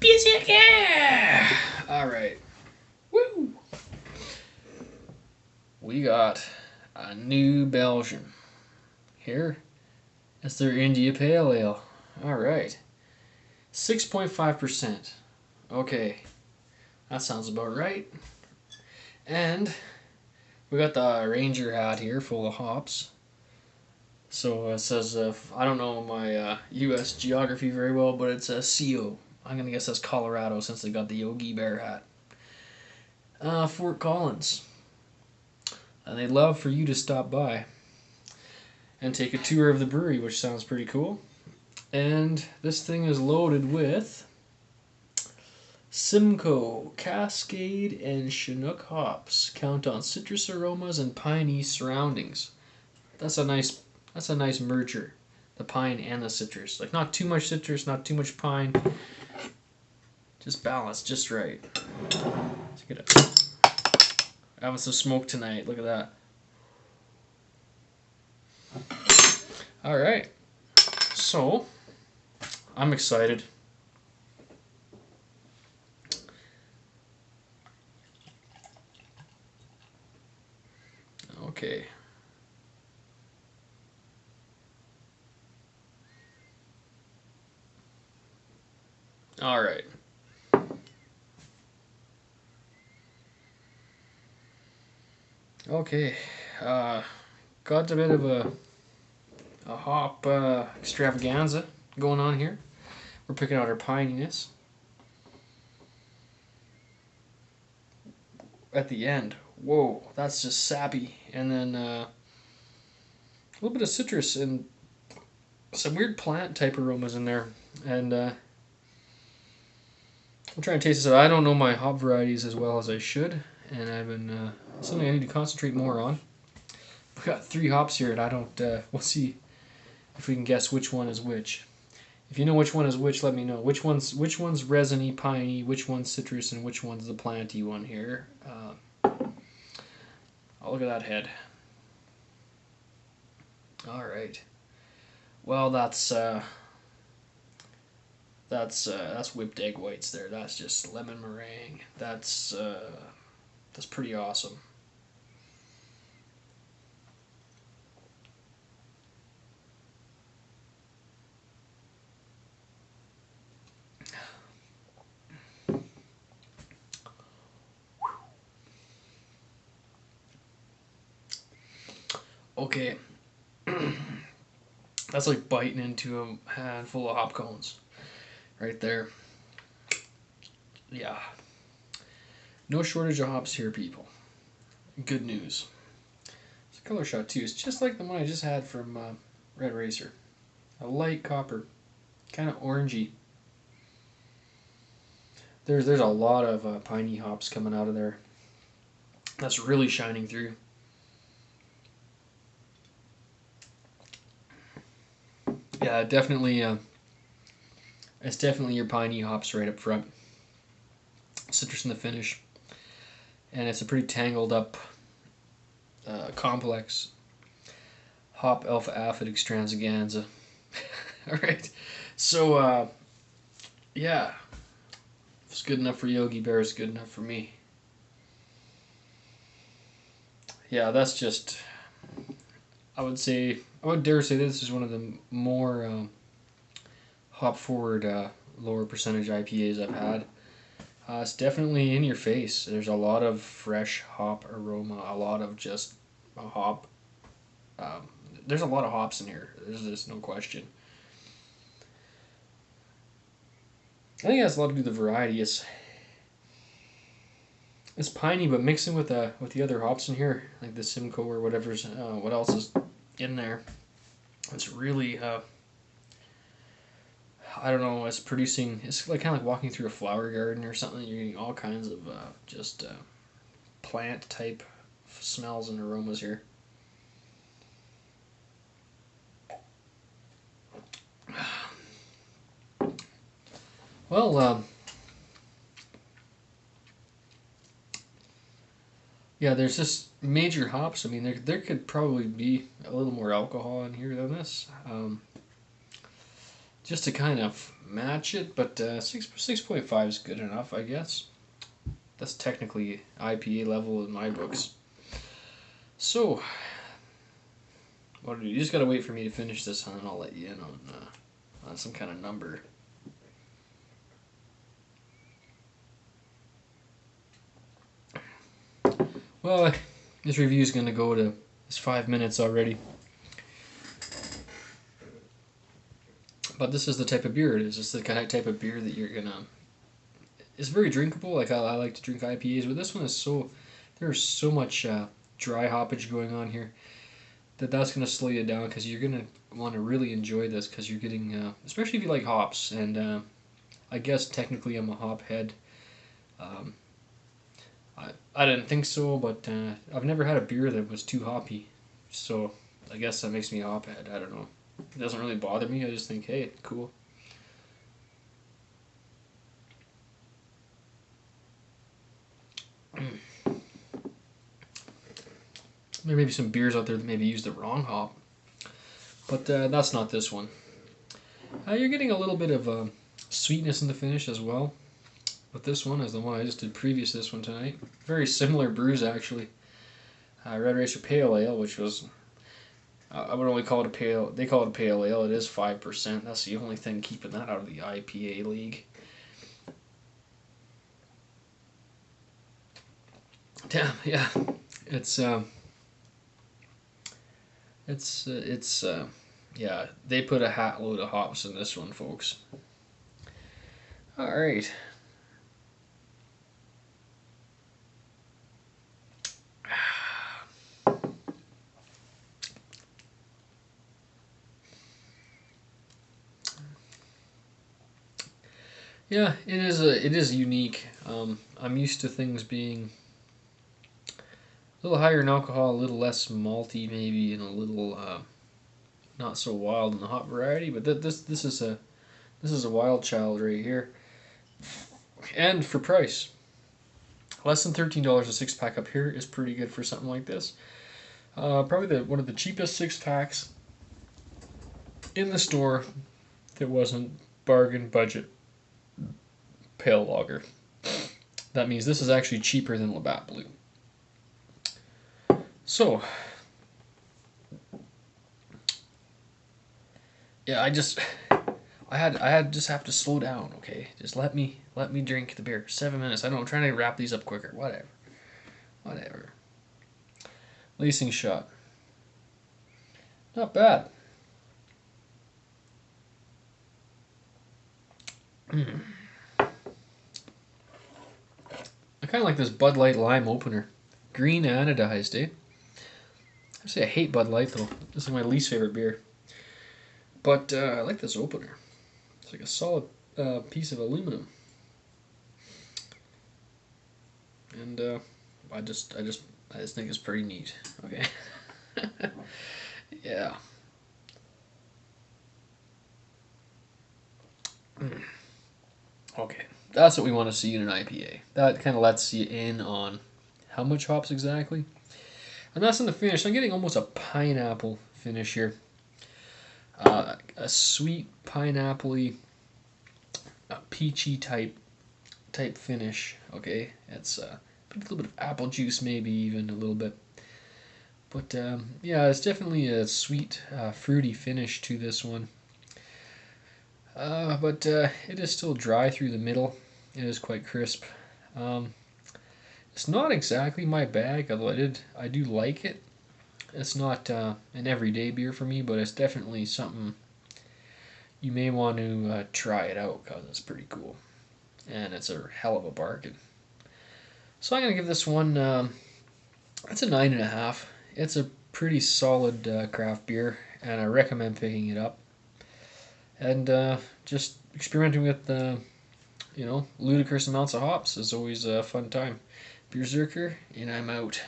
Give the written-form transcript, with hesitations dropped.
Music, yeah! Alright. Woo! We got a new Belgian. Here is their India Pale Ale. Alright. 6.5%. Okay. That sounds about right. And we got the Ranger hat here full of hops. So it says, I don't know my U.S. geography very well, but it says CO. I'm going to guess that's Colorado since they got the Yogi Bear hat. Fort Collins. And they'd love for you to stop by and take a tour of the brewery, which sounds pretty cool. And this thing is loaded with Simcoe, Cascade, and Chinook hops. Count on citrus aromas and piney surroundings. That's a nice merger. The pine and the citrus. Like not too much citrus, not too much pine. Just balanced, just right. Let's get it. Having some smoke tonight. Look at that. All right. So, I'm excited. Okay. All right. Okay. Got a bit of a hop extravaganza going on here. We're picking out our pininess. At the end, whoa, that's just sappy. And then a little bit of citrus and some weird plant type aromas in there. And I'm trying to taste this out. I don't know my hop varieties as well as I should, and I've been something I need to concentrate more on. We've got 3 hops here, and I don't. We'll see if we can guess which one is which. If you know which one is which, let me know. Which one's resiny, piney, which one's citrus, and which one's the planty one here. Oh, look at that head. All right. Well, that's whipped egg whites there. That's just lemon meringue. That's pretty awesome. Okay. That's like biting into a handful of hop cones. Right there. Yeah. No shortage of hops here, people. Good news. It's a color shot, too. It's just like the one I just had from Red Racer. A light copper. Kind of orangey. There's a lot of piney hops coming out of there. That's really shining through. Yeah, definitely. It's definitely your piney hops right up front. Citrus in the finish, and it's a pretty tangled up, complex hop alpha aphid extravaganza. All right, so yeah, if it's good enough for Yogi Bear, it's good enough for me. Yeah, that's just. I would dare say this is one of the more hop forward, lower percentage IPAs I've had. It's definitely in your face. There's a lot of fresh hop aroma, a lot of just a hop. There's a lot of hops in here. There's no question. I think it has a lot to do with the variety. It's piney, but mixing with the other hops in here, like the Simcoe or whatever's what else is in there. It's really I don't know. It's producing. It's like kind of like walking through a flower garden or something. You're getting all kinds of just plant type smells and aromas here. Well, yeah, there's just major hops. I mean, there could probably be a little more alcohol in here than this. just to kind of match it, but 6.5 is good enough, I guess. That's technically IPA level in my books. So, what do you just gotta wait for me to finish this, and then I'll let you in on some kind of number. Well, this review is gonna go to it's 5 minutes already. But this is the type of beer it is. It's the kind of type of beer that you're gonna. It's very drinkable. Like I like to drink IPAs, but this one is there's so much dry hoppage going on here that's gonna slow you down because you're gonna want to really enjoy this because you're getting, especially if you like hops. And I guess technically I'm a hop head. I didn't think so, but I've never had a beer that was too hoppy, so I guess that makes me a hop head. I don't know. It doesn't really bother me. I just think, hey, cool. There may be some beers out there that maybe use the wrong hop, but that's not this one. You're getting a little bit of sweetness in the finish as well. But this one is the one I just did previous to this one tonight. Very similar brews actually. Red Racer Pale Ale, which was I would only call it a pale. They call it a pale ale. It is 5%. That's the only thing keeping that out of the IPA league. Damn, yeah, it's yeah. They put a hat load of hops in this one, folks. All right. Yeah, it is unique. I'm used to things being a little higher in alcohol, a little less malty maybe, and a little not so wild in the hop variety. But this is a wild child right here, and for price, less than $13 a 6-pack up here is pretty good for something like this. Probably one of the cheapest 6-packs in the store that wasn't bargain budget pale lager. That means this is actually cheaper than Labatt Blue. So, yeah, I just have to slow down, okay? Just let me drink the beer. 7 minutes. I know I'm trying to wrap these up quicker. Whatever. Lacing shot. Not bad. I kind of like this Bud Light Lime opener. Green anodized, eh? Actually, I hate Bud Light, though. This is my least favorite beer. But I like this opener. It's like a solid piece of aluminum. And I just think it's pretty neat. Okay. Yeah. Okay. That's what we want to see in an IPA. That kind of lets you in on how much hops exactly. And that's in the finish. I'm getting almost a pineapple finish here. A sweet pineapple-y, peachy type finish. Okay, it's a little bit of apple juice, maybe even a little bit. But yeah, it's definitely a sweet, fruity finish to this one. But it is still dry through the middle. It is quite crisp. It's not exactly my bag, although I do like it. It's not an everyday beer for me, but it's definitely something you may want to try it out because it's pretty cool. And it's a hell of a bargain. So I'm going to give this one, it's a 9.5. It's a pretty solid craft beer, and I recommend picking it up. And just experimenting with, ludicrous amounts of hops is always a fun time. Beerzerker, and I'm out.